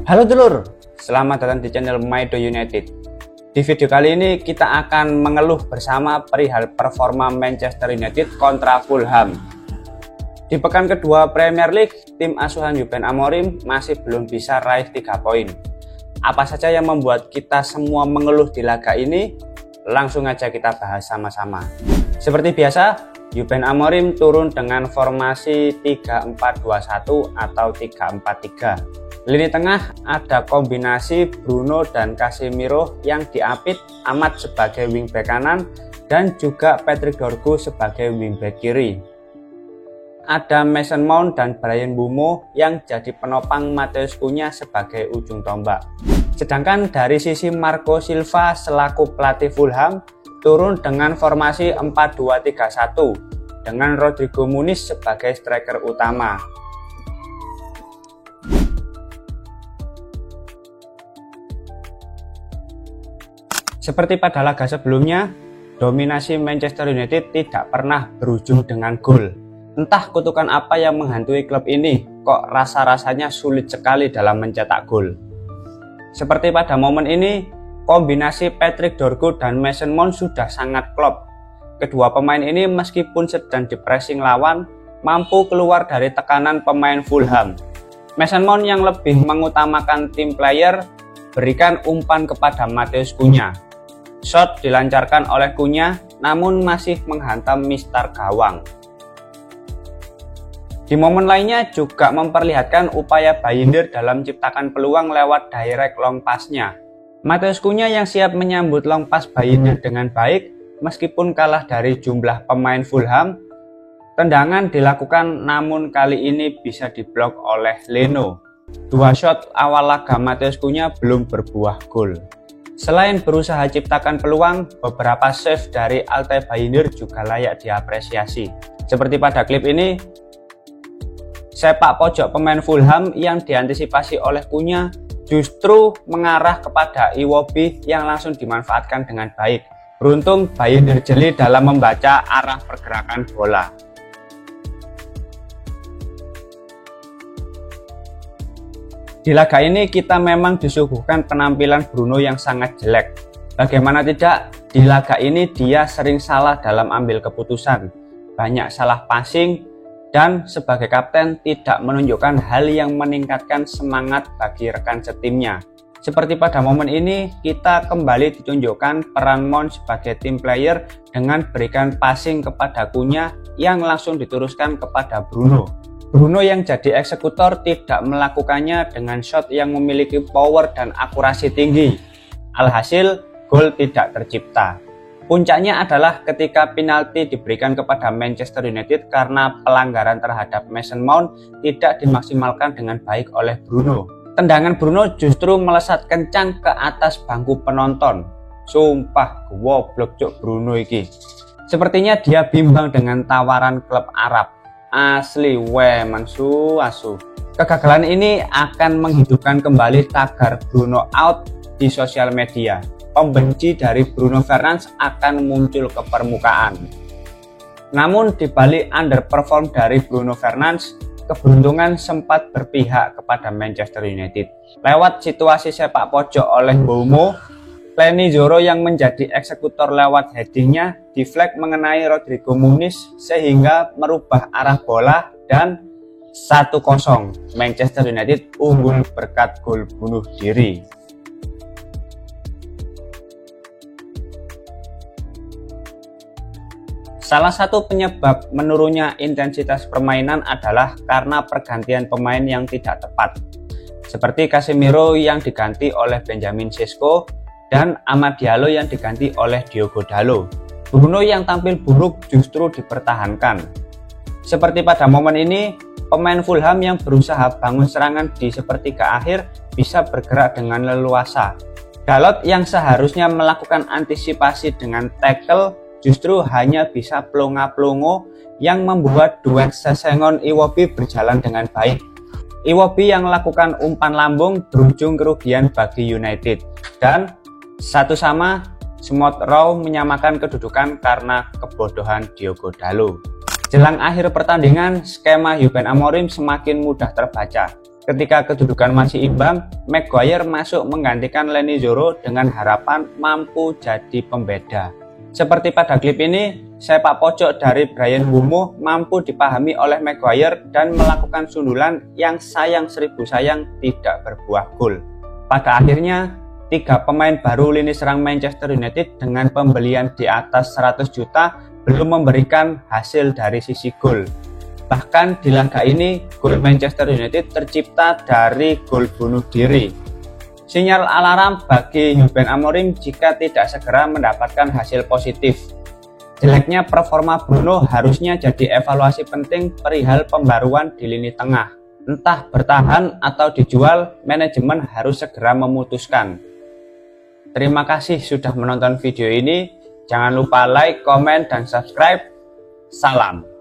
Halo dulur, selamat datang di channel Maido United. Di video kali ini kita akan mengeluh bersama perihal performa Manchester United kontra Fulham. Di pekan kedua Premier League, tim asuhan Ruben Amorim masih belum bisa raih 3 poin. Apa saja yang membuat kita semua mengeluh di laga ini? Langsung aja kita bahas sama-sama. Seperti biasa, Ruben Amorim turun dengan formasi 3-4-2-1 atau 3-4-3. Lini tengah ada kombinasi Bruno dan Casemiro yang diapit Ahmad sebagai wingback kanan dan juga Patrick Dorgu sebagai wingback kiri. Ada Mason Mount dan Bryan Mbeumo yang jadi penopang Matheus Cunha sebagai ujung tombak. Sedangkan dari sisi Marco Silva selaku pelatih Fulham turun dengan formasi 4-2-3-1 dengan Rodrigo Muniz sebagai striker utama. Seperti pada laga sebelumnya, dominasi Manchester United tidak pernah berujung dengan gol. Entah kutukan apa yang menghantui klub ini, kok rasa-rasanya sulit sekali dalam mencetak gol. Seperti pada momen ini, kombinasi Patrick Dorgu dan Mason Mount sudah sangat klop. Kedua pemain ini meskipun sedang di-pressing lawan, mampu keluar dari tekanan pemain Fulham. Mason Mount yang lebih mengutamakan team player, berikan umpan kepada Matheus Cunha. Shot dilancarkan oleh Cunha, namun masih menghantam mistar gawang. Di momen lainnya juga memperlihatkan upaya Bayindir dalam menciptakan peluang lewat direct long pass-nya. Matheus Cunha yang siap menyambut long pass Bayindir dengan baik, meskipun kalah dari jumlah pemain Fulham. Tendangan dilakukan namun kali ini bisa diblok oleh Leno. 2 shot awal laga Matheus Cunha belum berbuah gol. Selain berusaha ciptakan peluang, beberapa save dari Altay Bayindir juga layak diapresiasi. Seperti pada klip ini, sepak pojok pemain Fulham yang diantisipasi oleh Cunha justru mengarah kepada Iwobi yang langsung dimanfaatkan dengan baik. Beruntung Bayindir jeli dalam membaca arah pergerakan bola. Di laga ini kita memang disuguhkan penampilan Bruno yang sangat jelek. Bagaimana tidak, di laga ini dia sering salah dalam ambil keputusan, banyak salah passing, dan sebagai kapten tidak menunjukkan hal yang meningkatkan semangat bagi rekan setimnya. Seperti pada momen ini, kita kembali ditunjukkan peran Mount sebagai team player dengan berikan passing kepada Cunha yang langsung diteruskan kepada Bruno. Bruno yang jadi eksekutor tidak melakukannya dengan shot yang memiliki power dan akurasi tinggi. Alhasil, gol tidak tercipta. Puncaknya adalah ketika penalti diberikan kepada Manchester United karena pelanggaran terhadap Mason Mount tidak dimaksimalkan dengan baik oleh Bruno. Tendangan Bruno justru melesat kencang ke atas bangku penonton. Sumpah goblok cuk Bruno iki. Sepertinya dia bimbang dengan tawaran klub Arab. Asli mansu asu. Kegagalan ini akan menghidupkan kembali tagar Bruno out di sosial media. Pembenci dari Bruno Fernandes akan muncul ke permukaan. Namun di balik underperform dari Bruno Fernandes, keberuntungan sempat berpihak kepada Manchester United. Lewat situasi sepak pojok oleh Mbeumo, Leny Yoro yang menjadi eksekutor lewat headingnya di flag mengenai Rodrigo Muniz sehingga merubah arah bola dan 1-0 Manchester United unggul berkat gol bunuh diri. Salah satu penyebab menurunnya intensitas permainan adalah karena pergantian pemain yang tidak tepat. Seperti Casemiro yang diganti oleh Benjamin Sesko dan Amad Diallo yang diganti oleh Diogo Dalot. Bruno yang tampil buruk justru dipertahankan. Seperti pada momen ini, pemain Fulham yang berusaha bangun serangan di sepertiga akhir bisa bergerak dengan leluasa. Dalot yang seharusnya melakukan antisipasi dengan tackle justru hanya bisa pelongo-pelongo yang membuat duet Sesengon Iwobi berjalan dengan baik. Iwobi yang melakukan umpan lambung berujung kerugian bagi United. Dan satu sama, Smith Rowe menyamakan kedudukan karena kebodohan Diogo Dalot. Jelang akhir pertandingan, skema Ruben Amorim semakin mudah terbaca. Ketika kedudukan masih imbang, Maguire masuk menggantikan Leny Yoro dengan harapan mampu jadi pembeda. Seperti pada klip ini, sepak pojok dari Bryan Mbeumo mampu dipahami oleh Maguire dan melakukan sundulan yang sayang seribu sayang tidak berbuah gol. Pada akhirnya, 3 pemain baru lini serang Manchester United dengan pembelian di atas 100 juta belum memberikan hasil dari sisi gol. Bahkan di laga ini, gol Manchester United tercipta dari gol bunuh diri. Sinyal alarm bagi Ruben Amorim jika tidak segera mendapatkan hasil positif. Jeleknya performa Bruno harusnya jadi evaluasi penting perihal pembaruan di lini tengah. Entah bertahan atau dijual, manajemen harus segera memutuskan. Terima kasih sudah menonton video ini. Jangan lupa like, komen, dan subscribe. Salam.